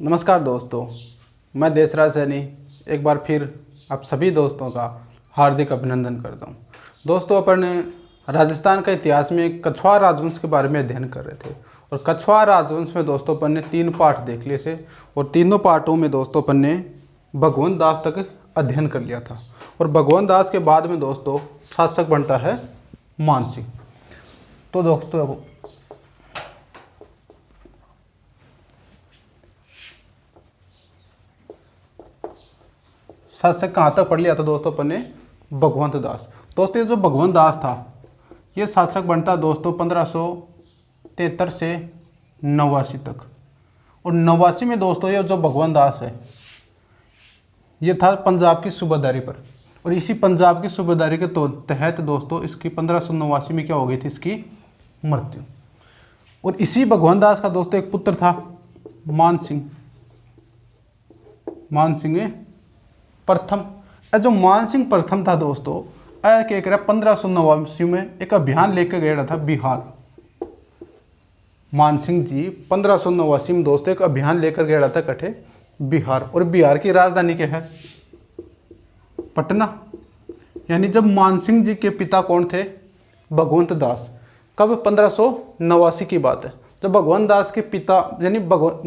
नमस्कार दोस्तों, मैं देशराज सैनी एक बार फिर आप सभी दोस्तों का हार्दिक अभिनंदन करता हूं। दोस्तों, अपन ने राजस्थान का इतिहास में कछवाहा राजवंश के बारे में अध्ययन कर रहे थे और कछवाहा राजवंश में दोस्तों अपन ने 3 पार्ट देख लिए थे और तीनों पार्टों में दोस्तों अपन ने भगवंत दास तक अध्ययन कर लिया था। और भगवंत दास के बाद में दोस्तों शासक बनता है मानसिंह। तो दोस्तों शासक कहाँ तक पढ़ लिया था दोस्तों अपन ने? भगवंत दास। दोस्तों ये जो भगवंत दास था ये शासक बनता दोस्तों 1573 से 89 तक। और 89 में दोस्तों ये जो भगवंत दास है ये था पंजाब की सूबादारी पर। और इसी पंजाब की सूबादारी के तहत दोस्तों इसकी 1589 में क्या हो गई थी, इसकी मृत्यु। और इसी भगवंत दास का दोस्तों एक पुत्र था मानसिंह प्रथम। जो मानसिंह प्रथम था दोस्तों क्या कह रहा 1589 में एक अभियान लेकर गया था बिहार। मानसिंह जी 1589 में दोस्तों एक अभियान लेकर गया था कठे बिहार। और बिहार की राजधानी क्या है? पटना। यानी जब मानसिंह जी के पिता कौन थे? भगवंत दास। कब? 1589 की बात है जब भगवंत दास के पिता यानी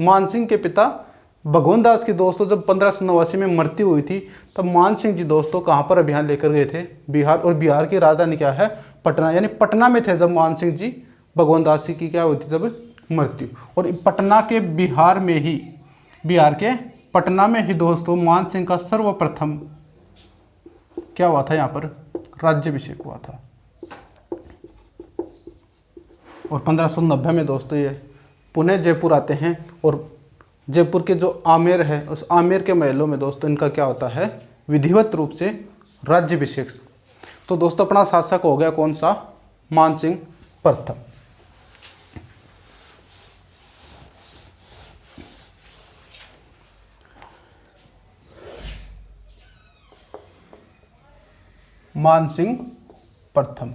मानसिंह के पिता भगवंत दास की दोस्तों जब 1589 में मृत्यु हुई थी तब मानसिंह जी दोस्तों कहाँ पर अभियान लेकर गए थे? बिहार। और बिहार की राजधानी क्या है? पटना। यानी पटना में थे जब मानसिंह जी भगवंत दास की क्या हुई थी जब मृत्यु। और पटना के बिहार के पटना में ही दोस्तों मानसिंह का सर्वप्रथम क्या हुआ था? यहाँ पर राज्याभिषेक हुआ था। और 1590 में दोस्तों ये पुणे जयपुर आते हैं और जयपुर के जो आमेर है उस आमेर के महलों में दोस्तों इनका क्या होता है? विधिवत रूप से राज्याभिषेक। तो दोस्तों अपना शासक हो गया कौन सा? मानसिंह प्रथम। मानसिंह प्रथम।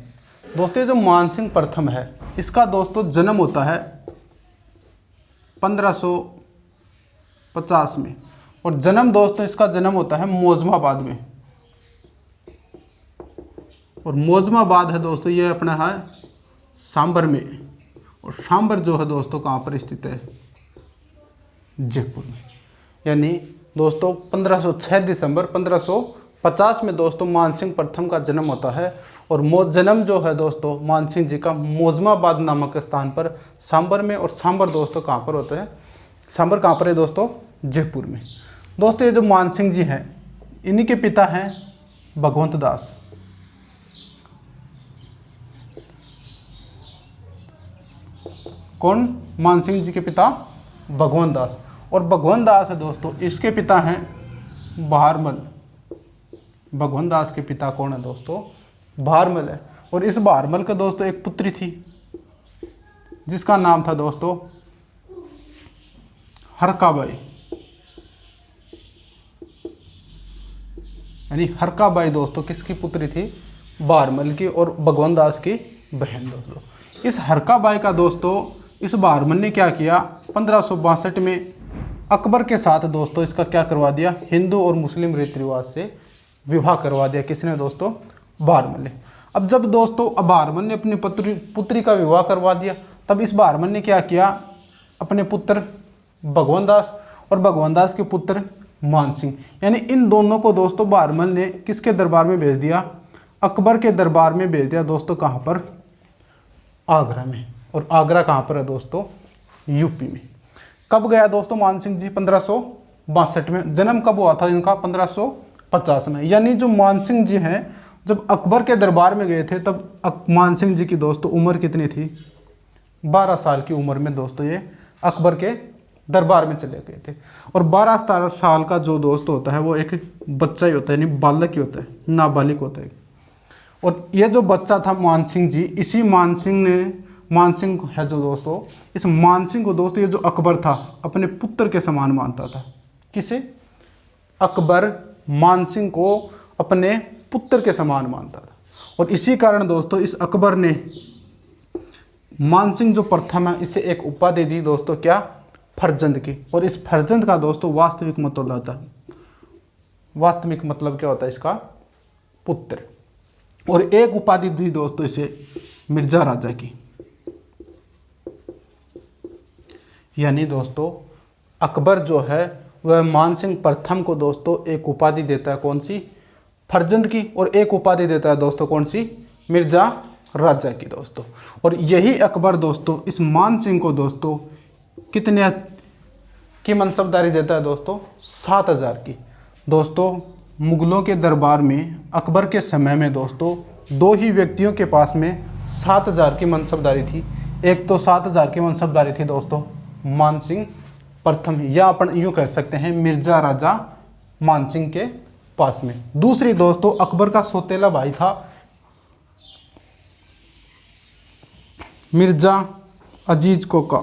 दोस्तों जो मानसिंह प्रथम है इसका दोस्तों जन्म होता है 1550 में। और जन्म दोस्तों इसका जन्म होता है मौजमाबाद में। और मौजमाबाद है दोस्तों ये अपना है सांबर में। और सांबर जो है दोस्तों कहाँ पर स्थित है? जयपुर में। यानी दोस्तों 1506 दिसंबर 1550 में दोस्तों मानसिंह प्रथम का जन्म होता है। और जन्म जो है दोस्तों मानसिंह जी का मौजमाबाद नामक स्थान पर सांबर में। और सांबर दोस्तों कहाँ पर होता है? सांबर कहाँ पर है दोस्तों? जयपुर में। दोस्तों ये जो मानसिंह जी हैं इन्हीं के पिता हैं भगवंत दास। कौन? मानसिंह जी के पिता भगवंत दास। और भगवंत दास है दोस्तों इसके पिता हैं बहारमल। भगवंत दास के पिता कौन है दोस्तों? बहारमल है। और इस बहारमल का दोस्तों एक पुत्री थी जिसका नाम था दोस्तों हरकाबाई। यानी हरकाबाई दोस्तों किसकी पुत्री थी? बहारमल की और भगवंत दास की बहन दोस्तों। इस हरकाबाई का दोस्तों इस बहारमल ने क्या किया? 1562 में अकबर के साथ दोस्तों इसका क्या करवा दिया? हिंदू और मुस्लिम रीति रिवाज से विवाह करवा दिया। किसने दोस्तों? बहारमल ने। अब जब दोस्तों बहारमल ने अपनी पुत्री का विवाह करवा दिया तब इस बहारमल ने क्या किया? अपने पुत्र भगवंत दास और भगवंत दास के पुत्र मानसिंह यानी इन दोनों को दोस्तों बहारमल ने किसके दरबार में भेज दिया? अकबर के दरबार में भेज दिया दोस्तों। कहाँ पर? आगरा में। और आगरा कहाँ पर है दोस्तों? यूपी में। कब गया दोस्तों मानसिंह जी? 1562 में। जन्म कब हुआ था इनका? 1550 में। यानी जो मानसिंह जी हैं जब अकबर के दरबार में गए थे तब मानसिंह जी की दोस्तों उम्र कितनी थी? 12 साल की उम्र में दोस्तों ये अकबर के दरबार में चले गए थे। और 12 साल का जो दोस्त होता है वो एक बच्चा ही होता है, यानी बालक ही होता है, नाबालिग होता है। और ये जो बच्चा था मानसिंह जी, इसी मानसिंह है जो दोस्तों, इस मानसिंह को दोस्तों ये जो अकबर था अपने पुत्र के समान मानता था। किसे? अकबर मानसिंह को अपने पुत्र के समान मानता था। और इसी कारण दोस्तों इस अकबर ने मानसिंह जो प्रथम है इसे एक उपाधि दी दोस्तों, क्या? फर्जंद की, और इस फर्जंद का दोस्तों वास्तविक मतलब होता है, वास्तविक मतलब क्या होता है इसका, पुत्र। और एक उपाधि दी दोस्तों इसे मिर्जा राजा की, यानी दोस्तों अकबर जो है वह मानसिंह प्रथम को दोस्तों एक उपाधि देता है, कौन सी, फर्जंद की, और एक उपाधि देता है दोस्तों कौन सी, मिर्जा राजा की दोस्तों। और यही अकबर दोस्तों इस मानसिंह को दोस्तों कितने की मनसबदारी देता है दोस्तों, 7,000 की। दोस्तों मुगलों के दरबार में अकबर के समय में दोस्तों दो ही व्यक्तियों के पास में 7,000 की मनसबदारी थी। एक तो 7,000 की मनसबदारी थी दोस्तों मानसिंह प्रथम, या अपन यूँ कह सकते हैं मिर्जा राजा मानसिंह के पास में। दूसरी दोस्तों अकबर का सौतेला भाई था मिर्जा अजीज कोका।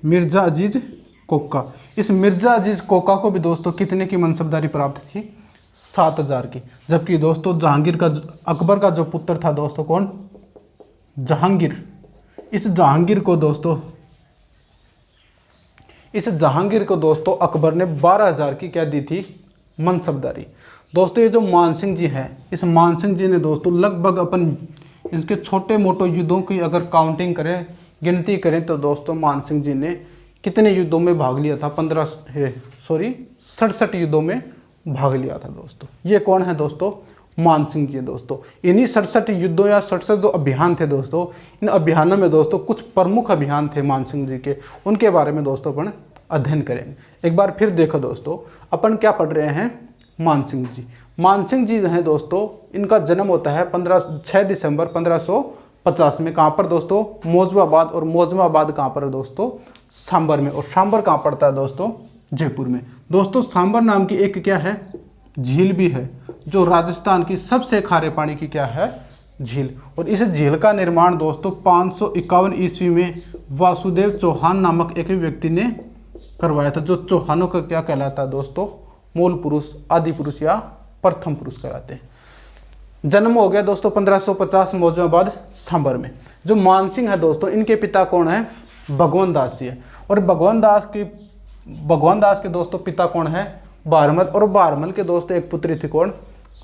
मिर्जा अजीज कोका, इस मिर्जा अजीज कोका को भी दोस्तों कितने की मनसबदारी प्राप्त थी, 7,000 की। जबकि दोस्तों जहांगीर का, अकबर का जो पुत्र था दोस्तों कौन, जहांगीर, इस जहांगीर को दोस्तों अकबर ने 12,000 की क्या दी थी, मनसबदारी। दोस्तों ये जो मानसिंह जी हैं, इस मानसिंह जी ने दोस्तों लगभग अपन इनके छोटे मोटे युद्धों की अगर काउंटिंग करें, गिनती करें, तो दोस्तों मानसिंह जी ने कितने युद्धों में भाग लिया था, 67 युद्धों में भाग लिया था दोस्तों। ये कौन है दोस्तों, मानसिंह जी दोस्तों। इन्हीं 67 युद्धों या 67 जो अभियान थे दोस्तों, इन अभियानों में दोस्तों कुछ प्रमुख अभियान थे मानसिंह जी के, उनके बारे में दोस्तों अपन अध्ययन करेंगे। एक बार फिर देखो दोस्तों, अपन क्या पढ़ रहे हैं, मानसिंह जी। मानसिंह जी जो हैं दोस्तों, इनका जन्म होता है 6 दिसंबर 1550 में। कहाँ पर दोस्तों, मौजूदाबाद, और मौजूदाबाद कहाँ पर है दोस्तों, सांबर में। और सांबर कहाँ पड़ता है दोस्तों, जयपुर में। दोस्तों सांबर नाम की एक क्या है, झील भी है, जो राजस्थान की सबसे खारे पानी की क्या है, झील। और इस झील का निर्माण दोस्तों 551 ईस्वी में वासुदेव चौहान नामक एक व्यक्ति ने करवाया था, जो चौहानों का क्या कहलाता है दोस्तों, मूल पुरुष, आदि पुरुष या प्रथम पुरुष कहलाते हैं। जन्म हो गया दोस्तों 1550 मौजूदाबाद सांबर में। जो मानसिंह है दोस्तों, इनके पिता कौन है, भगवान दास जी है। और भगवान दास के दोस्तों पिता कौन है, बारमल। और बारमल के दोस्तों एक पुत्री थी कौन,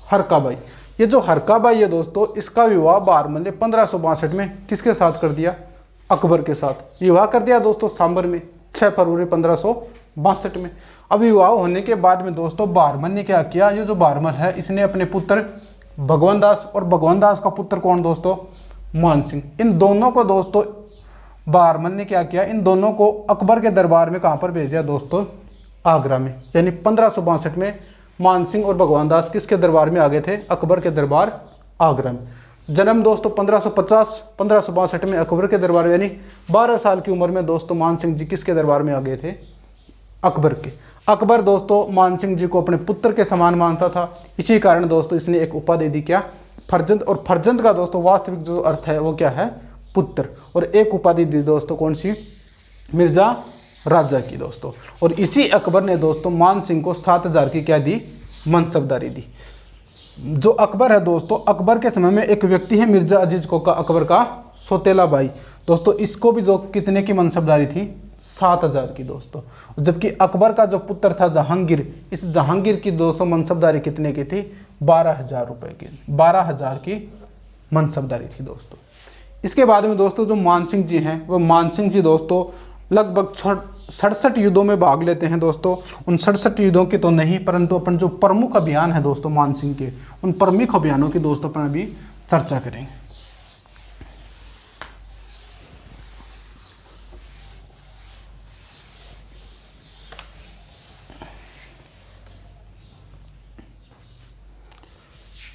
हरकाबाई। ये जो हरकाबाई है दोस्तों, इसका विवाह बारमल ने 1562 में किसके साथ कर दिया, अकबर के साथ विवाह कर दिया दोस्तों सांबर में 6 फरवरी 1562 में। अब विवाह होने के बाद में दोस्तों बारमल ने क्या किया, ये जो बारमल है इसने अपने पुत्र भगवान दास, और भगवान दास का पुत्र कौन दोस्तों, मानसिंह, इन दोनों को दोस्तों बारमल ने क्या किया, इन दोनों को अकबर के दरबार में कहाँ पर भेज दिया दोस्तों, आगरा में। यानी 1562 में मानसिंह और भगवान दास किसके दरबार में आ गए थे, अकबर के दरबार आगरा में। जन्म दोस्तों 1562 में अकबर के दरबार, यानी 12 साल की उम्र में दोस्तों मानसिंह जी किसके दरबार में आ गए थे, अकबर के। अकबर दोस्तों मानसिंह जी को अपने पुत्र के समान मानता था, इसी कारण दोस्तों इसने एक उपाधि दी क्या, फर्जंद। और फर्जंद का दोस्तों वास्तविक जो अर्थ है वो क्या है, पुत्र। और एक उपाधि दी दोस्तों कौन सी, मिर्जा राजा की दोस्तों। और इसी अकबर ने दोस्तों मानसिंह को 7,000 की क्या दी, मनसबदारी दी। जो अकबर है दोस्तों, अकबर के समय में एक व्यक्ति है मिर्जा अजीज कोका, अकबर का सौतेला भाई दोस्तों, इसको भी जो कितने की मनसबदारी थी, 7,000 की दोस्तों। जबकि अकबर का जो पुत्र था जहांगीर, इस जहांगीर की दोस्तों मनसबदारी कितने की थी, 12,000 रुपये की, 12,000 की मनसबदारी थी दोस्तों। इसके बाद में दोस्तों जो मानसिंह जी हैं, वो मानसिंह जी दोस्तों लगभग 67 युद्धों में भाग लेते हैं दोस्तों। उन 67 युद्धों की तो नहीं, परंतु अपन जो प्रमुख अभियान है दोस्तों मानसिंह के, उन प्रमुख अभियानों की दोस्तों अपन अभी चर्चा करेंगे।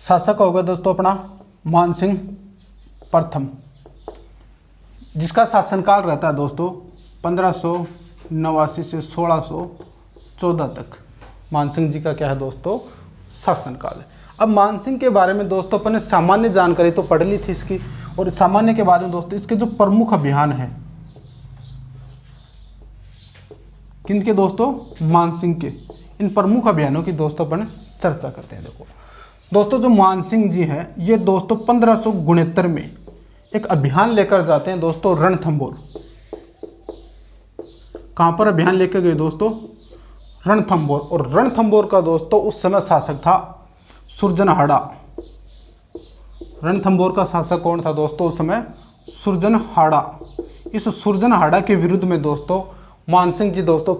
शासक होगा दोस्तों अपना मानसिंह प्रथम, जिसका शासनकाल रहता है दोस्तों 1589 से 1614 तक। मानसिंह जी का क्या है दोस्तों, शासनकाल है। अब मानसिंह के बारे में दोस्तों अपन ने सामान्य जानकारी तो पढ़ ली थी इसकी, और सामान्य के बारे में दोस्तों इसके जो प्रमुख अभियान हैं, किनके दोस्तों, मानसिंह के, इन प्रमुख अभियानों की दोस्तों अपन चर्चा करते हैं। देखो दोस्तों जो मानसिंह जी हैं, ये दोस्तों 1569 में एक अभियान लेकर जाते हैं दोस्तों रणथंभौर। कहाँ पर अभियान लेकर गए दोस्तों? रणथंभौर। और रणथंभौर का दोस्तों उस समय शासक था सुरजनहाड़ा। रणथंभौर का शासक कौन था दोस्तों उस समय? सुरजनहाड़ा। इस सुरजनहाड़ा के विरुद्ध में दोस्तों मानसिंह जी दोस्तों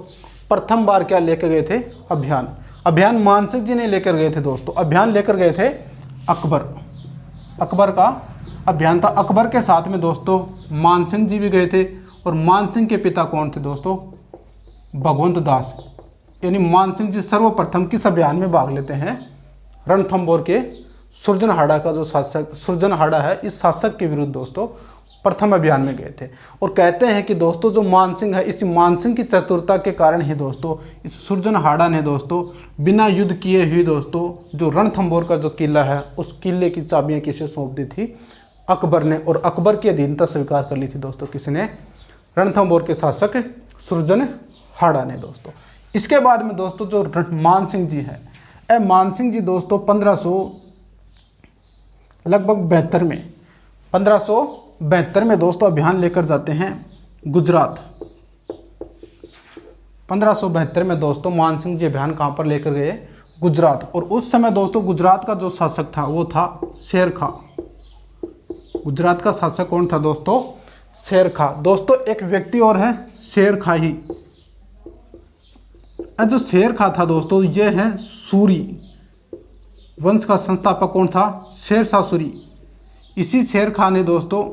प्रथम बार क्या लेकर गए थे? अभियान। अभियान मानसिंह जी ने लेकर गए थे दोस्तों, अभियान लेकर गए थे अकबर। अकबर का अभियान था। अकबर के साथ में दोस्तों मानसिंह जी भी गए थे। और मानसिंह के पिता कौन थे दोस्तों? भगवंत दास। यानी मानसिंह जी सर्वप्रथम किस अभियान में भाग लेते हैं? रणथंभौर के सुरजनहाड़ा का जो शासक सुरजनहाड़ा है, इस शासक के विरुद्ध दोस्तों प्रथम अभियान में गए थे। और कहते हैं कि दोस्तों जो मानसिंह है, इस मानसिंह की चतुरता के कारण ही दोस्तों इस सुरजनहाड़ा ने दोस्तों बिना युद्ध किए हुए दोस्तों जो रणथंभौर का जो किला है, उस किले की चाबियां किसे सौंप दी थी? अकबर ने। और अकबर की अधीनता स्वीकार कर ली थी दोस्तों किसने? रणथंभौर के शासक सुरजनहाड़ा ने दोस्तों। इसके बाद में दोस्तों जो मानसिंह जी है, मानसिंह जी दोस्तों 1572 में दोस्तों अभियान लेकर जाते हैं गुजरात। 1572 में दोस्तों मानसिंह जी अभियान कहाँ पर लेकर गए? गुजरात। और उस समय दोस्तों गुजरात का जो शासक था वो था शेर खां। गुजरात का शासक कौन था दोस्तों? शेर खां। दोस्तों एक व्यक्ति और है शेर खां ही। जो शेर खां था दोस्तों ये है सूरी वंश का संस्थापक। कौन था? शेरशाह सूरी। इसी शेर खां ने दोस्तों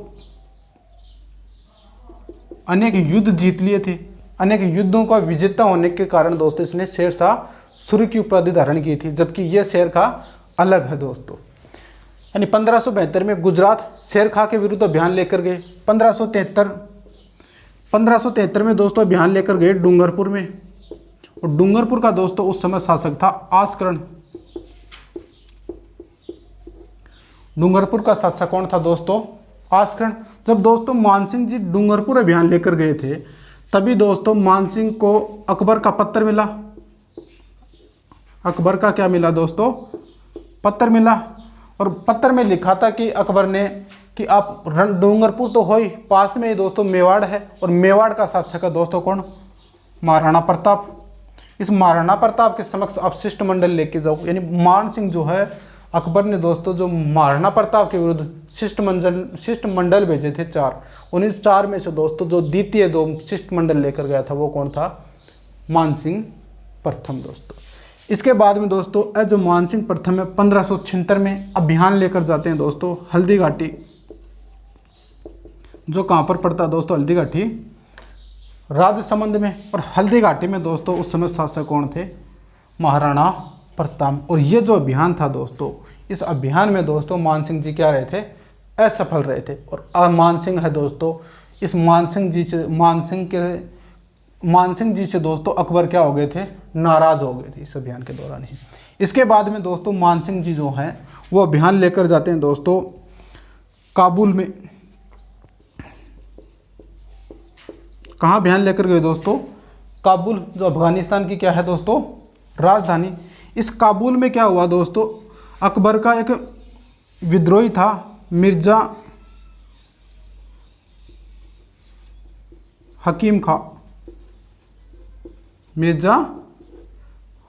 अनेक युद्ध जीत लिए थे। अनेक युद्धों का विजेता होने के कारण दोस्तों इसने शेरशाह सूरी की उपाधि धारण की थी, जबकि यह शेर खां अलग है दोस्तों। यानी 1572 में गुजरात शेर खां के विरुद्ध अभियान लेकर गए। 1573 में दोस्तों अभियान लेकर गए डूंगरपुर में। और डूंगरपुर का दोस्तों उस समय शासक था आस्करण। डूंगरपुर का शासक कौन था दोस्तों? आस्करण। जब दोस्तों मानसिंह जी डूंगरपुर अभियान लेकर गए थे तभी दोस्तों मानसिंह को अकबर का पत्र मिला। अकबर का क्या मिला दोस्तों? पत्र मिला। और पत्र में लिखा था कि अकबर ने कि आप डूंगरपुर तो हो ही, पास में ही दोस्तों मेवाड़ है। और मेवाड़ का शासक है दोस्तों कौन? महाराणा प्रताप। इस महाराणा प्रताप के समक्ष आप शिष्टमंडल लेके जाओ। यानी मानसिंह जो है अकबर ने दोस्तों जो महाराणा प्रताप के विरुद्ध शिष्टमंडल भेजे थे 4। उन्हीं 4 में से दोस्तों जो द्वितीय 2 शिष्टमंडल लेकर गया था वो कौन था? मानसिंह प्रथम दोस्तों। इसके बाद में दोस्तों जो मानसिंह प्रथम है 1576 में अभियान लेकर जाते हैं दोस्तों हल्दी घाटी। जो कहाँ पर पड़ता है दोस्तों? हल्दी घाटी राजसमंद में। और हल्दी घाटी में दोस्तों उस समय शासक कौन थे? महाराणा प्रताप। और ये जो अभियान था दोस्तों, इस अभियान में दोस्तों मानसिंह जी क्या रहे थे? असफल रहे थे। और मानसिंह है दोस्तों, इस मानसिंह जी से दोस्तों अकबर क्या हो गए थे? नाराज हो गए थे इस अभियान के दौरान ही। इसके बाद में दोस्तों मानसिंह जी जो हैं वो अभियान लेकर जाते हैं दोस्तों काबुल में। कहाँ अभियान लेकर गए दोस्तों? काबुल, जो अफगानिस्तान की क्या है दोस्तों? राजधानी। इस काबुल में क्या हुआ दोस्तों? अकबर का एक विद्रोही था मिर्जा हकीम खां। मिर्जा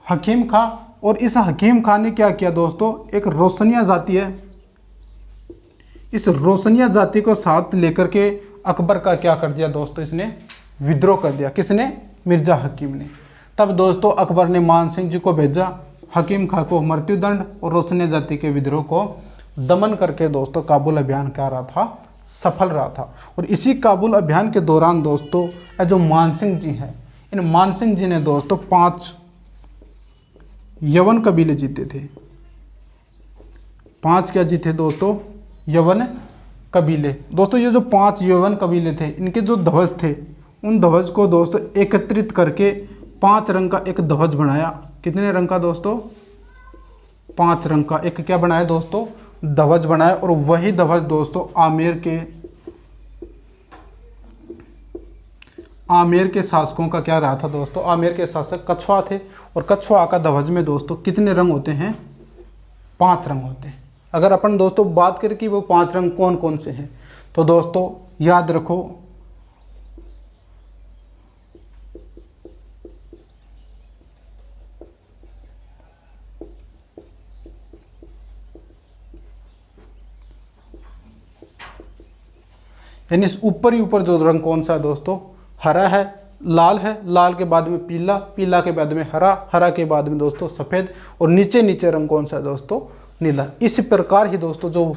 हकीम खां। और इस हकीम खां ने क्या किया दोस्तों? एक रोशनिया जाति है, इस रोशनिया जाति को साथ लेकर के अकबर का क्या कर दिया दोस्तों? इसने विद्रोह कर दिया। किसने? मिर्जा हकीम ने। तब दोस्तों अकबर ने मानसिंह जी को भेजा, हकीम खां को मृत्युदंड और रोशनिया जाति के विद्रोह को दमन करके दोस्तों काबुल अभियान क्या रहा था? सफल रहा था। और इसी काबुल अभियान के दौरान दोस्तों जो मानसिंह जी हैं, इन मानसिंह जी ने दोस्तों 5 यवन कबीले जीते थे। 5 क्या जीते दोस्तों? यवन कबीले। दोस्तों ये जो 5 यवन कबीले थे, इनके जो ध्वज थे, उन ध्वज को दोस्तों एकत्रित करके 5 रंग का एक ध्वज बनाया। कितने रंग का दोस्तों? 5 रंग का एक क्या बनाया दोस्तों? ध्वज बनाया। और वही ध्वज दोस्तों आमेर के शासकों का क्या रहा था दोस्तों? आमेर के शासक कछवा थे। और कछवा का ध्वज में दोस्तों कितने रंग होते हैं? 5 रंग होते हैं। अगर अपन दोस्तों बात करें कि वो 5 रंग कौन कौन से हैं, तो दोस्तों याद रखो, यानी इस ऊपर ही ऊपर जो रंग कौन सा है दोस्तों, हरा है, लाल है, लाल के बाद में पीला, पीला के बाद में हरा, हरा के बाद में दोस्तों सफ़ेद, और नीचे नीचे रंग कौन सा है दोस्तों, नीला। इस प्रकार ही दोस्तों जो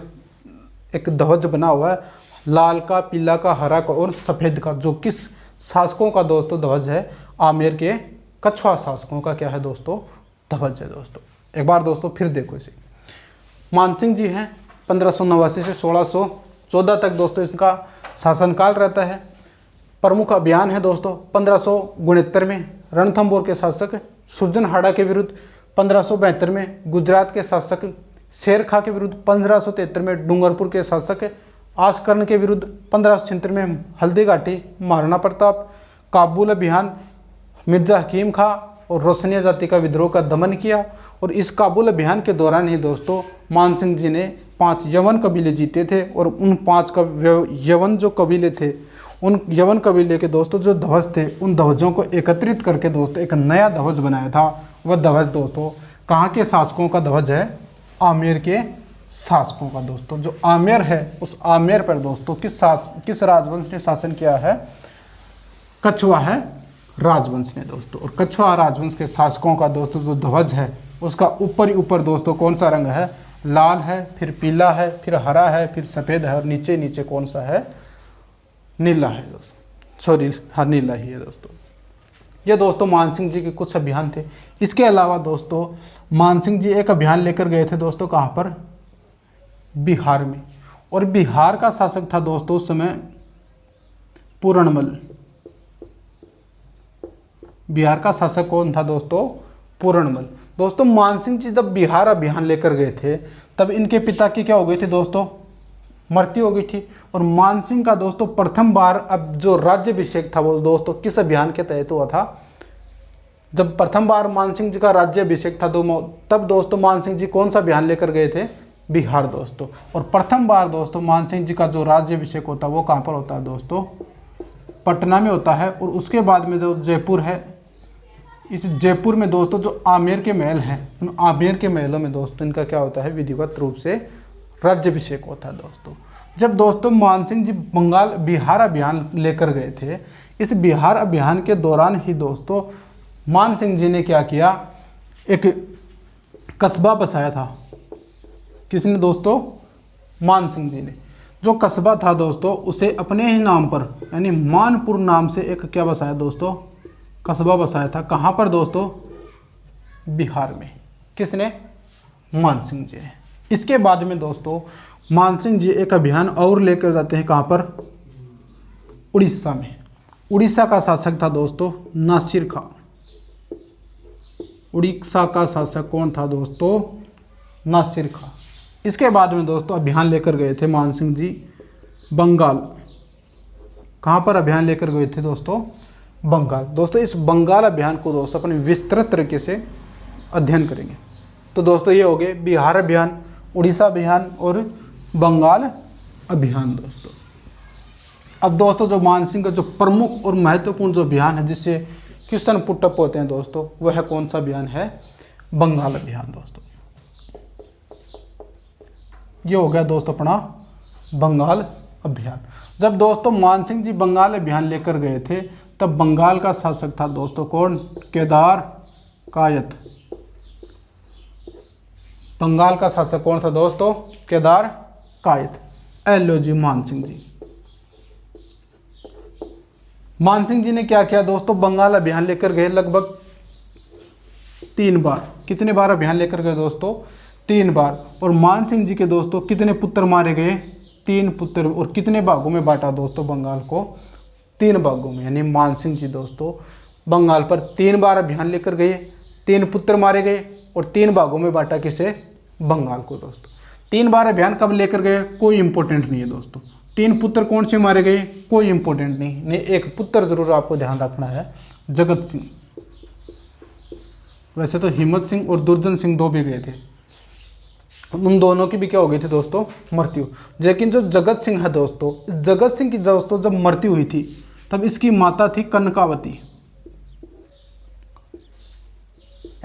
एक ध्वज बना हुआ है, लाल का, पीला का, हरा का और सफ़ेद का, जो किस शासकों का दोस्तों ध्वज है, आमेर के कछवा शासकों का क्या है दोस्तों, ध्वज है दोस्तों। एक बार दोस्तों फिर देखो इसे। मानसिंह जी हैं 1589 से 1614 तक दोस्तों इसका शासनकाल रहता है। प्रमुख अभियान है दोस्तों 1569 में रणथंभौर के शासक सुरजनहाड़ा के विरुद्ध, 1572 में गुजरात के शासक शेर खां के विरुद्ध, 1573 में डूंगरपुर के शासक आसकर्ण के विरुद्ध, 1576 में हल्दी घाटी महाराणा प्रताप, काबुल अभियान मिर्जा हकीम खां और रोशनिया जाति का विद्रोह का दमन किया। और इस काबुल अभियान के दौरान ही दोस्तों मानसिंह जी ने 5 यवन कबीले जीते थे, और उन 5 यवन जो कबीले थे, उन यवन कबीले के दोस्तों जो ध्वज थे, उन ध्वजों को एकत्रित करके दोस्तों एक नया ध्वज बनाया था। वह ध्वज दोस्तों कहाँ के शासकों का ध्वज है, आमेर के शासकों का दोस्तों। जो आमेर है उस आमेर पर दोस्तों किस राजवंश ने शासन किया है, कछवा है राजवंश ने दोस्तों। और कछवा राजवंश के शासकों का दोस्तों जो ध्वज है उसका ऊपर ही ऊपर दोस्तों कौन सा रंग है, लाल है, फिर पीला है, फिर हरा है, फिर सफ़ेद है, और नीचे नीचे कौन सा है, नीला है दोस्तों। सॉरी, हाँ नीला ही है दोस्तों। ये दोस्तों मानसिंह जी के कुछ अभियान थे। इसके अलावा दोस्तों मानसिंह जी एक अभियान लेकर गए थे दोस्तों, कहाँ पर, बिहार में। और बिहार का शासक था दोस्तों उस समय पूरणमल। बिहार का शासक कौन था दोस्तों, पूरणमल। दोस्तों मानसिंह जी जब बिहार अभियान लेकर गए थे तब इनके पिता की क्या हो गई थी दोस्तों, मृत्यु हो गई थी। और मानसिंह का दोस्तों प्रथम बार अब जो राज्याभिषेक था वो दोस्तों किस अभियान के तहत हुआ था, जब प्रथम बार मानसिंह जी का राज्याभिषेक था तब दोस्तों मानसिंह जी कौन सा अभियान लेकर गए थे, बिहार दोस्तों। और प्रथम बार दोस्तों मानसिंह जी का जो राज्याभिषेक होता है वो कहाँ पर होता है दोस्तों, पटना में होता है। और उसके बाद में जो जयपुर है, इस जयपुर में दोस्तों जो आमेर के महल हैं, उन आमेर के महलों में दोस्तों इनका क्या होता है, विधिवत रूप से राज्याभिषेक होता है दोस्तों। जब दोस्तों मानसिंह जी बिहार अभियान लेकर गए थे, इस बिहार अभियान के दौरान ही दोस्तों मानसिंह जी ने क्या किया, एक कस्बा बसाया था। किसने दोस्तों, मानसिंह जी ने। जो कस्बा था दोस्तों उसे अपने ही नाम पर यानी मानपुर नाम से एक क्या बसाया दोस्तों, कस्बा बसाया था। कहाँ पर दोस्तों, बिहार में। किसने, मानसिंह जी ने। इसके बाद में दोस्तों मानसिंह जी एक अभियान और लेकर जाते हैं, कहाँ पर, उड़ीसा में। उड़ीसा का शासक था दोस्तों नासिर खां। उड़ीसा का शासक कौन था दोस्तों, नासिर खां। इसके बाद में दोस्तों अभियान लेकर गए थे मानसिंह जी बंगाल। कहाँ पर अभियान लेकर गए थे दोस्तों, बंगाल। दोस्तों इस बंगाल अभियान को दोस्तों अपने विस्तृत तरीके से अध्ययन करेंगे। तो दोस्तों ये हो गए बिहार अभियान, उड़ीसा अभियान और बंगाल अभियान दोस्तों। अब दोस्तों जो मानसिंह का जो प्रमुख और महत्वपूर्ण जो अभियान है जिससे क्वेश्चन पुटअप होते हैं दोस्तों, वह कौन सा अभियान है, बंगाल अभियान दोस्तों। ये हो गया दोस्तों अपना बंगाल अभियान। जब दोस्तों मानसिंह जी बंगाल अभियान लेकर गए थे तब बंगाल का शासक था दोस्तों कौन, केदार कायत। बंगाल का शासक कौन था दोस्तों, केदार कायत। एलो जी मानसिंह जी। मानसिंह जी ने क्या किया दोस्तों, बंगाल अभियान लेकर गए लगभग 3 बार। कितने बार अभियान लेकर गए दोस्तों, 3 बार। और मानसिंह जी के दोस्तों कितने पुत्र मारे गए, 3 पुत्र। और कितने भागों में बांटा दोस्तों बंगाल को, 3 भागों में। यानी मानसिंह जी दोस्तों बंगाल पर 3 बार अभियान लेकर गए, 3 पुत्र मारे गए और 3 भागों में बांटा किसे, बंगाल को दोस्तों। 3 बार अभियान कब लेकर गए, कोई इंपॉर्टेंट नहीं है दोस्तों। 3 पुत्र कौन से मारे गए, कोई इंपॉर्टेंट नहीं। एक पुत्र जरूर आपको ध्यान रखना है, जगत सिंह। वैसे तो हिम्मत सिंह और दुर्जन सिंह 2 भी गए थे। उन दोनों की भी क्या हो गई थी दोस्तों, मृत्यु। लेकिन जो जगत सिंह है दोस्तों, इस जगत सिंह की दोस्तों जब मृत्यु हुई थी तब इसकी माता थी कनकावती।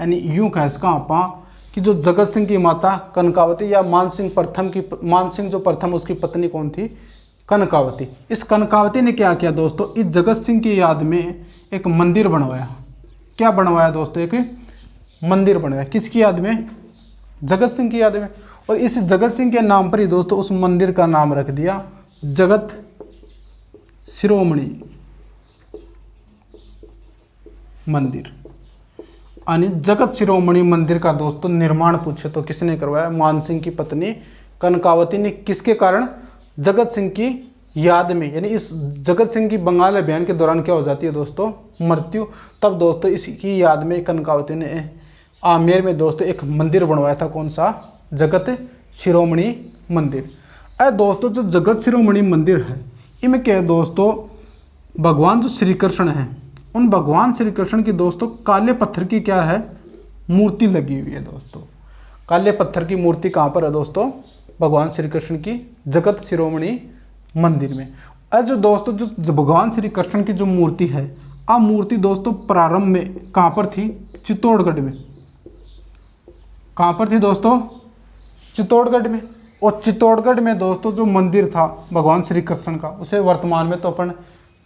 यानी यूं कह सका आप कि जो जगत सिंह की माता कनकावती या मानसिंह जो प्रथम उसकी पत्नी कौन थी, कनकावती। इस कनकावती ने क्या किया दोस्तों, इस जगत सिंह की याद में एक मंदिर बनवाया। क्या बनवाया दोस्तों, एक मंदिर बनवाया। किसकी याद में, जगत सिंह की याद में। और इस जगत सिंह के नाम पर ही दोस्तों उस मंदिर का नाम रख दिया जगत शिरोमणि मंदिर। यानी जगत शिरोमणि मंदिर का दोस्तों निर्माण पूछे तो किसने करवाया, मानसिंह की पत्नी कनकावती ने। किसके कारण, जगत सिंह की याद में। यानी इस जगत सिंह की बंगाल अभियान के दौरान क्या हो जाती है दोस्तों, मृत्यु। तब दोस्तों इसकी याद में कनकावती ने आमेर में दोस्तों एक मंदिर बनवाया था। कौन सा, जगत शिरोमणि मंदिर। दोस्तों जो जगत शिरोमणि मंदिर है, इनमें क्या है दोस्तों, भगवान जो श्री कृष्ण हैं, उन भगवान श्री कृष्ण की दोस्तों काले पत्थर की क्या है, मूर्ति लगी हुई है दोस्तों। काले पत्थर की मूर्ति कहाँ पर है दोस्तों, भगवान श्री कृष्ण की जगत शिरोमणि मंदिर में। जो दोस्तों जो भगवान श्री कृष्ण की जो मूर्ति है, आ मूर्ति दोस्तों प्रारंभ में कहाँ पर थी, चित्तौड़गढ़ में। कहाँ पर थी दोस्तों, चित्तौड़गढ़ में। और चित्तौड़गढ़ में दोस्तों जो मंदिर था भगवान श्री कृष्ण का, उसे वर्तमान में तो अपन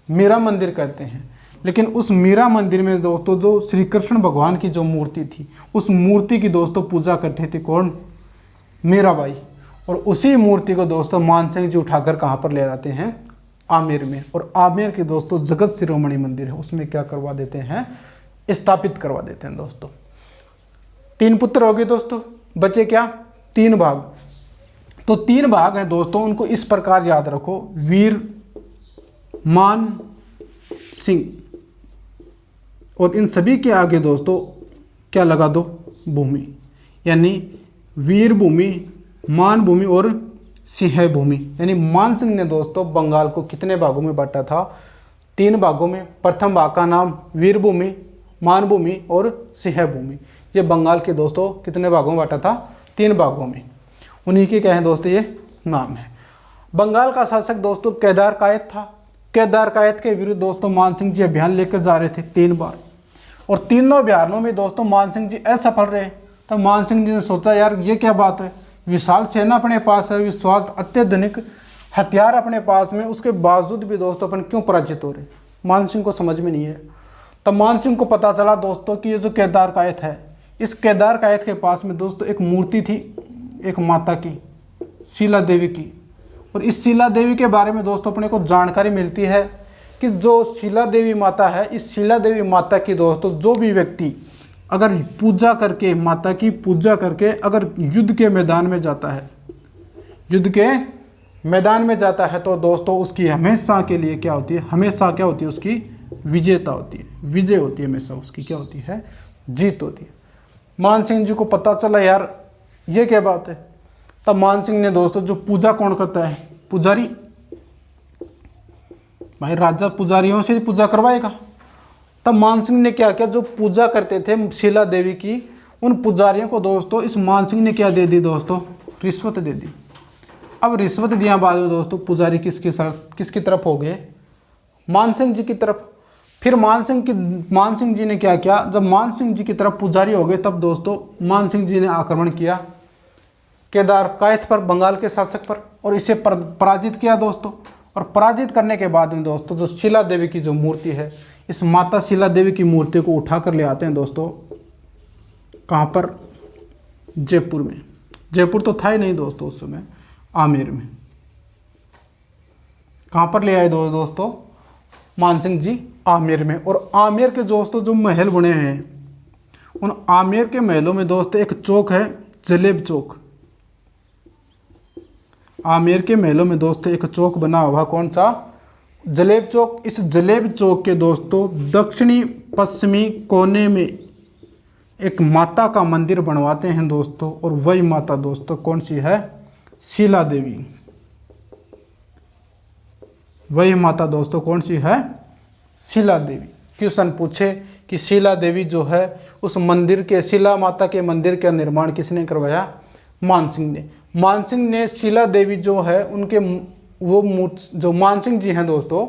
मीरा मंदिर कहते हैं। लेकिन उस मीरा मंदिर में दोस्तों जो श्री कृष्ण भगवान की जो मूर्ति थी, उस मूर्ति की दोस्तों पूजा करते थे कौन, मीराबाई। और उसी मूर्ति को दोस्तों मानसिंह जी उठाकर कहाँ पर ले जाते हैं, आमेर में। और आमेर के दोस्तों जगत शिरोमणि मंदिर है, उसमें क्या करवा देते हैं, स्थापित करवा देते हैं दोस्तों। 3 पुत्र हो गए दोस्तों, बचे क्या, 3 भाग। तो 3 भाग हैं दोस्तों, उनको इस प्रकार याद रखो, वीर, मान सिंह। और इन सभी के आगे दोस्तों क्या लगा दो, भूमि। यानी वीर भूमि, मान भूमि और सिंह भूमि। यानी मान सिंह ने दोस्तों बंगाल को कितने भागों में बांटा था, 3 भागों में। प्रथम भाग का नाम वीर भूमि, मान भूमि और सिंह भूमि। ये बंगाल के दोस्तों कितने भागों में बांटा था, 3 भागों में। उन्हीं के क्या है दोस्तों, ये नाम है। बंगाल का शासक दोस्तों केदार कायद था। केदार कायद के विरुद्ध दोस्तों मानसिंह जी अभियान लेकर जा रहे थे 3 बार। और तीनों अभियानों में दोस्तों मानसिंह जी असफल रहे। तब मानसिंह जी ने सोचा, यार ये क्या बात है, विशाल सेना अपने पास है, विशाल अत्याधुनिक हथियार अपने पास में, उसके बावजूद भी दोस्तों अपन क्यों पराजित हो रहे। मानसिंह को समझ में नहीं है। तब मानसिंह को पता चला दोस्तों कि ये जो केदार कायद है, इस केदार कायद के पास में दोस्तों एक मूर्ति थी, एक माता की, शीला देवी की। और इस शीला देवी के बारे में दोस्तों अपने को जानकारी मिलती है कि जो शीला देवी माता है, इस शीला देवी माता की दोस्तों जो भी व्यक्ति अगर पूजा करके, माता की पूजा करके अगर युद्ध के मैदान में जाता है, युद्ध के मैदान में जाता है, तो दोस्तों उसकी हमेशा के लिए क्या होती है, हमेशा क्या होती है, उसकी विजेता होती है, विजय होती है, हमेशा उसकी क्या होती है, जीत होती है। मानसिंह जी को पता चला यार ये क्या बात है। तब मानसिंह ने दोस्तों, जो पूजा कौन करता है, पुजारी, भाई राजा पुजारियों से पूजा करवाएगा। तब मानसिंह ने क्या किया, जो पूजा करते थे शीला देवी की, उन पुजारियों को दोस्तों इस मानसिंह ने क्या दे दी दोस्तों, रिश्वत दे दी। अब रिश्वत दिया बाद में दोस्तों पुजारी किसकी तरफ हो गए, मानसिंह जी की तरफ। फिर मानसिंह जी ने क्या किया, जब मानसिंह जी की तरफ पुजारी हो गए, तब दोस्तों मानसिंह जी ने आक्रमण किया केदार कायद पर, बंगाल के शासक पर, और इसे पराजित किया दोस्तों। और पराजित करने के बाद में दोस्तों जो शीला देवी की जो मूर्ति है, इस माता शीला देवी की मूर्ति को उठा कर ले आते हैं दोस्तों, कहाँ पर, जयपुर में। जयपुर तो था ही नहीं दोस्तों उस समय, आमेर में। कहाँ पर ले आए दोस्तों, मानसिंह जी आमेर में। और आमेर के दोस्तों जो महल बने हैं, उन आमेर के महलों में दोस्तों एक चौक है, जलेब चौक। आमेर के महलों में दोस्तों एक चौक बना हुआ, कौन सा, जलेब चौक। इस जलेब चौक के दोस्तों दक्षिणी पश्चिमी कोने में एक माता का मंदिर बनवाते हैं दोस्तों। और वही माता दोस्तों कौन सी है, शीला देवी। वही माता दोस्तों कौन सी है, शीला देवी। क्वेश्चन पूछे कि शीला देवी जो है, उस मंदिर के, शीला माता के मंदिर का निर्माण किसने करवाया, मानसिंह ने शीला देवी जो है उनके वो जो मानसिंह जी हैं दोस्तों,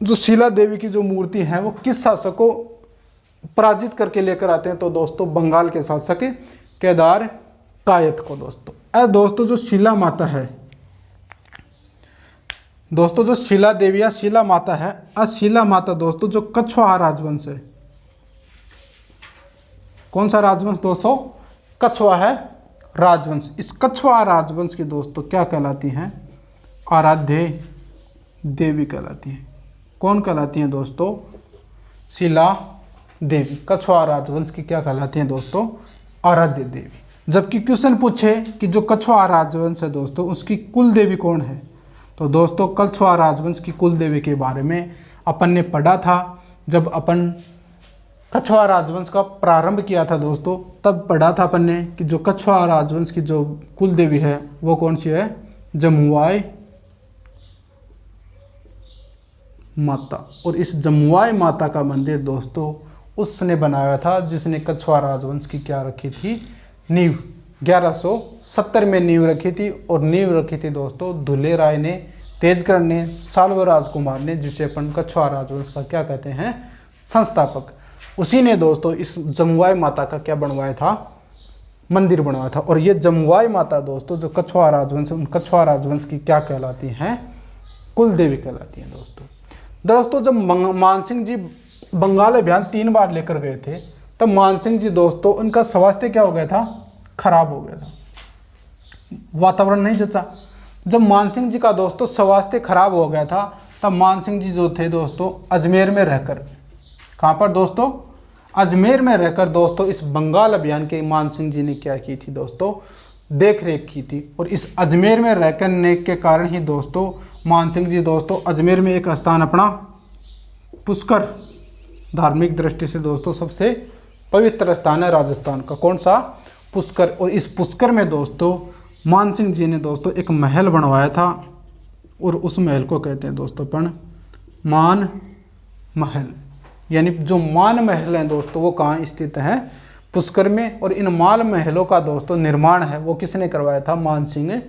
जो शीला देवी की जो मूर्ति है वो किस शासक को पराजित करके लेकर आते हैं? तो दोस्तों बंगाल के शासक केदार कायस्थ को दोस्तों। दोस्तों जो शीला माता है दोस्तों, जो शीला देवी या शीला माता है, शीला माता दोस्तों जो कछवाहा राजवंश है, कौन सा राजवंश दोस्तों? कछवाहा है राजवंश। इस कछवाहा राजवंश की दोस्तों क्या कहलाती हैं? आराध्य देवी कहलाती हैं। कौन कहलाती हैं दोस्तों? शीला देवी। कछवाहा राजवंश की क्या कहलाती हैं दोस्तों? आराध्य देवी। जबकि क्वेश्चन पूछे कि जो कछवाहा राजवंश है दोस्तों उसकी कुल देवी कौन है, तो दोस्तों कछवाहा राजवंश की कुल देवी के बारे में अपन ने पढ़ा था। जब अपन कछवाहा राजवंश का प्रारंभ किया था दोस्तों, तब पढ़ा था अपन ने कि जो कछवाहा राजवंश की जो कुल देवी है वो कौन सी है? जमुआई माता। और इस जमुआई माता का मंदिर दोस्तों उसने बनाया था जिसने कछवाहा राजवंश की क्या रखी थी? नींव। 1170 में नींव रखी थी। और नींव रखी थी दोस्तों धुले राय ने, तेजकर्ण ने, साल्व राजकुमार ने, जिसे अपन कछवाहा राजवंश का क्या कहते हैं? संस्थापक। उसी ने दोस्तों इस जमुआई माता का क्या बनवाया था? मंदिर बनवाया था। और ये जमुआई माता दोस्तों जो कछवाहा राजवंश, उन कछवाहा राजवंश की क्या कहलाती हैं? कुल देवी कहलाती हैं दोस्तों। जब मानसिंह जी बंगाल अभियान 3 बार लेकर गए थे, तब मानसिंह जी दोस्तों उनका स्वास्थ्य क्या हो गया था? खराब हो गया था, वातावरण नहीं जचा। जब मानसिंह जी का दोस्तों स्वास्थ्य खराब हो गया था, तब मानसिंह जी जो थे दोस्तों अजमेर में रहकर, कहाँ पर दोस्तों? अजमेर में रहकर दोस्तों इस बंगाल अभियान के मानसिंह जी ने क्या की थी दोस्तों? देख रेख की थी। और इस अजमेर में रहकर के कारण ही दोस्तों मानसिंह जी दोस्तों अजमेर में एक स्थान अपना पुष्कर, धार्मिक दृष्टि से दोस्तों सबसे पवित्र स्थान है राजस्थान का, कौन सा? पुष्कर। और इस पुष्कर में दोस्तों मानसिंह जी ने दोस्तों एक महल बनवाया था। और उस महल को कहते हैं दोस्तों अपन मान महल। यानी जो मान महल हैं दोस्तों वो कहाँ स्थित हैं? पुष्कर में। और इन मान महलों का दोस्तों निर्माण है वो किसने करवाया था? मानसिंह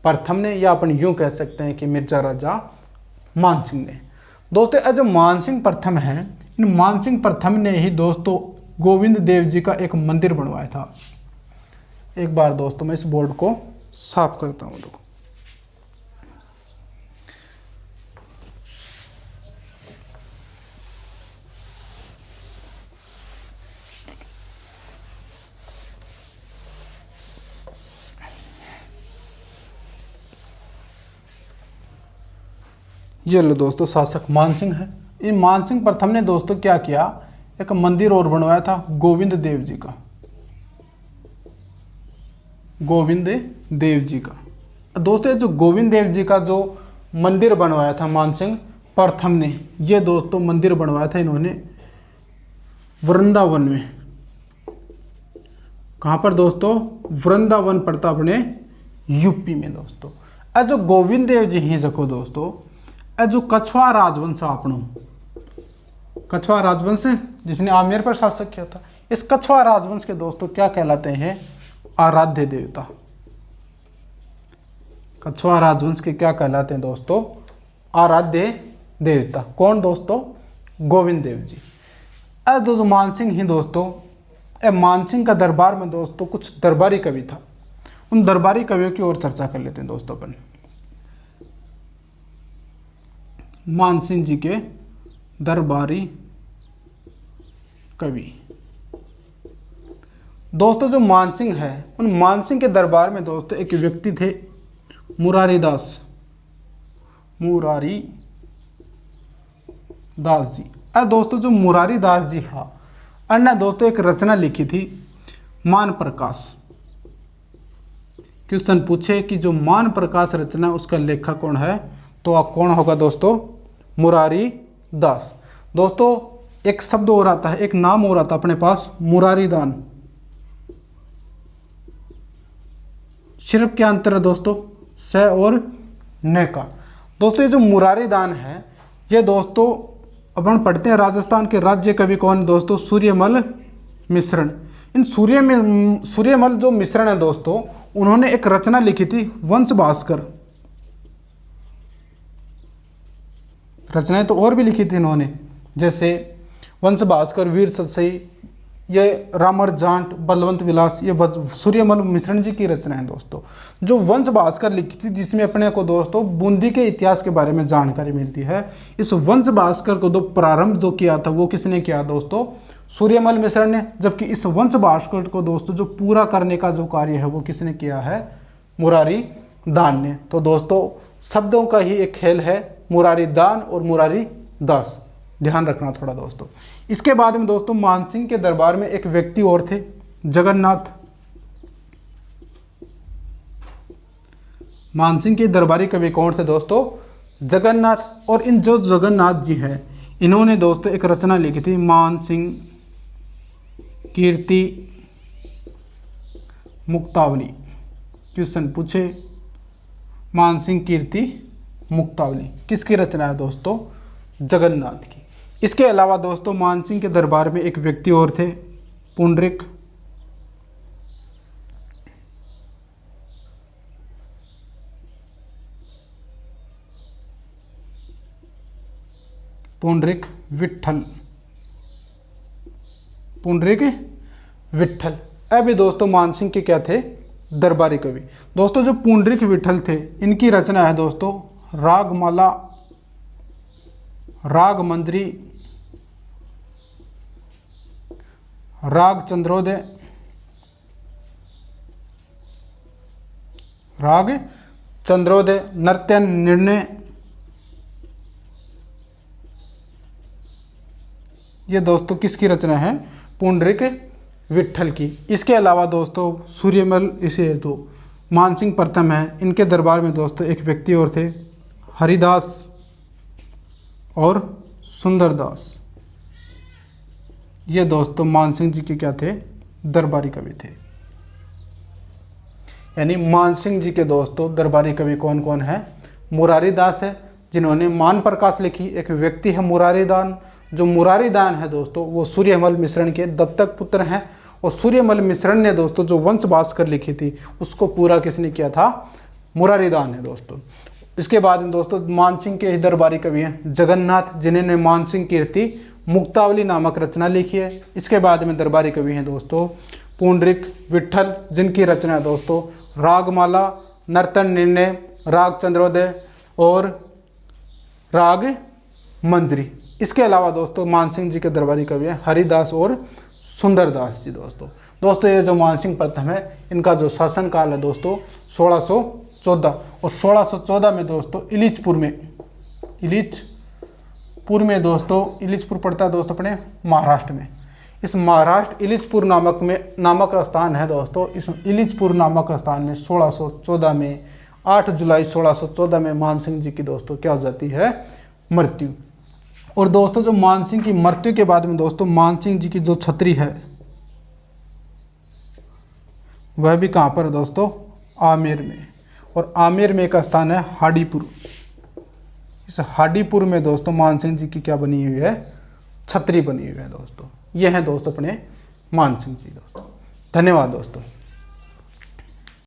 प्रथम ने, या अपन यूँ कह सकते हैं कि मिर्जा राजा मानसिंह ने। दोस्तों जो मानसिंह प्रथम है, इन मानसिंह प्रथम ने ही दोस्तों गोविंद देव जी का एक मंदिर बनवाया था। एक बार दोस्तों मैं इस बोर्ड को साफ करता हूँ। ये लो दोस्तों शासक मानसिंह है। इन मानसिंह प्रथम ने दोस्तों क्या किया? एक मंदिर और बनवाया था गोविंद देव जी का, गोविंद देव जी का। दोस्तों जो गोविंद देव जी का जो मंदिर बनवाया था मानसिंह प्रथम ने, ये दोस्तों मंदिर बनवाया था इन्होंने वृंदावन में। कहाँ पर दोस्तों? वृंदावन पड़ता अपने यूपी में दोस्तों। जो गोविंद देव जी ही जको दोस्तों जो कछवाहा राजवंश आपनो, कछवाहा राजवंश जिसने आमेर पर शासक किया था, इस कछवाहा राजवंश के दोस्तों क्या कहलाते हैं? आराध्य देवता। कछवाहा राजवंश के क्या कहलाते हैं दोस्तों? आराध्य देवता। कौन दोस्तों? गोविंद देव जी। दोस्तों मानसिंह ही दोस्तों मानसिंह का दरबार में दोस्तों कुछ दरबारी कवि था। उन दरबारी कवियों की ओर चर्चा कर लेते हैं दोस्तों अपन। मानसिंह जी के दरबारी कवि दोस्तों जो मानसिंह है, उन मानसिंह के दरबार में दोस्तों एक व्यक्ति थे मुरारी दास जी। दोस्तों जो मुरारी दास जी हाँ अन्य दोस्तों एक रचना लिखी थी मान प्रकाश। क्वेश्चन पूछे कि जो मान प्रकाश रचना उसका लेखक कौन है, तो आप कौन होगा दोस्तों? मुरारी दास। दोस्तों एक शब्द और आता है, एक नाम और आता है अपने पास, मुरारी दान। सिर्फ क्या अंतर है दोस्तों? स और न का। दोस्तों ये जो मुरारी दान है ये दोस्तों अपन पढ़ते हैं राजस्थान के राज्य कवि कौन दोस्तों? सूर्यमल मिश्रण। इन सूर्यमल जो मिश्रण है दोस्तों उन्होंने एक रचना लिखी थी वंश भास्कर। रचनाएं तो और भी लिखी थी इन्होंने, जैसे वंश भास्कर, वीर सतसई, ये रामर जांट, बलवंत विलास, ये सूर्यमल मिश्रण जी की रचना है दोस्तों। जो वंश भास्कर लिखी थी, जिसमें अपने को दोस्तों बूंदी के इतिहास के बारे में जानकारी मिलती है। इस वंश भास्कर को प्रारंभ जो किया था वो किसने किया दोस्तों? सूर्यमल मिश्र ने। जबकि इस वंश भास्कर को दोस्तों जो पूरा करने का जो कार्य है वो किसने किया है? मुरारी दान ने। तो दोस्तों शब्दों का ही एक खेल है, मुरारी दान और मुरारी दास, ध्यान रखना थोड़ा दोस्तों। इसके बाद में दोस्तों मानसिंह के दरबार में एक व्यक्ति और थे, जगन्नाथ। मानसिंह के दरबारी कवि कौन थे दोस्तों? जगन्नाथ। और इन जो जगन्नाथ जी हैं, इन्होंने दोस्तों एक रचना लिखी थी, मानसिंह कीर्ति मुक्तावली। क्वेश्चन पूछे, मानसिंह कीर्ति मुक्तावली किसकी रचना है दोस्तों? जगन्नाथ की। इसके अलावा दोस्तों मानसिंह के दरबार में एक व्यक्ति और थे, पुंडरीक। पुंडरीक विट्ठल। पुंडरीक विट्ठल। अभी दोस्तों मानसिंह के क्या थे? दरबारी कवि। दोस्तों जो पुंडरीक विट्ठल थे, इनकी रचना है दोस्तों रागमाला, राग मंजरी, राग चंद्रोदय, राग चंद्रोदय, नृत्य निर्णय, ये दोस्तों किसकी रचना है? पुंडरीक विट्ठल की। इसके अलावा दोस्तों सूर्यमल, इसे तो मानसिंह प्रथम है, इनके दरबार में दोस्तों एक व्यक्ति और थे, हरिदास और सुंदरदास। ये दोस्तों मानसिंह जी के क्या थे? दरबारी कवि थे। यानी मानसिंह जी के दोस्तों दरबारी कवि कौन कौन है? मुरारी दास है, जिन्होंने मान प्रकाश लिखी। एक व्यक्ति है मुरारी दान। जो मुरारी दान है दोस्तों वो सूर्यमल मिश्रण के दत्तक पुत्र हैं। और सूर्यमल मिश्रण ने दोस्तों जो वंश भास्कर लिखी थी उसको पूरा किसने किया था? मुरारी दान है दोस्तों। इसके बाद में दोस्तों मानसिंह के दरबारी कवि हैं जगन्नाथ, जिन्होंने मानसिंह कीर्ति मुक्तावली नामक रचना लिखी है। इसके बाद में दरबारी कवि हैं दोस्तों पुंडरीक विट्ठल, जिनकी रचना है दोस्तों रागमाला, नर्तन निर्णय, राग चंद्रोदय और राग मंजरी। इसके अलावा दोस्तों मानसिंह जी के दरबारी कवि हैं हरिदास और सुंदरदास जी। दोस्तों ये जो मानसिंह प्रथम है, इनका जो शासन काल है दोस्तों 1614। और 1614 में दोस्तों इलिचपुर में दोस्तों, इलिचपुर पड़ता है दोस्तों अपने महाराष्ट्र में। इस महाराष्ट्र इलिचपुर नामक स्थान है दोस्तों। इस इलिचपुर नामक स्थान में 1614 में 8 जुलाई 1614 में मानसिंह जी की दोस्तों क्या हो जाती है? मृत्यु। और दोस्तों जो मानसिंह की मृत्यु के बाद में दोस्तों मानसिंह जी की जो छतरी है वह भी कहाँ पर है दोस्तों? आमेर में। और आमेर में एक स्थान है हाडीपुर। इस हाडीपुर में दोस्तों मानसिंह जी की क्या बनी हुई है? छतरी बनी हुई है दोस्तों। ये है दोस्तों अपने मानसिंह जी दोस्तों। धन्यवाद दोस्तों।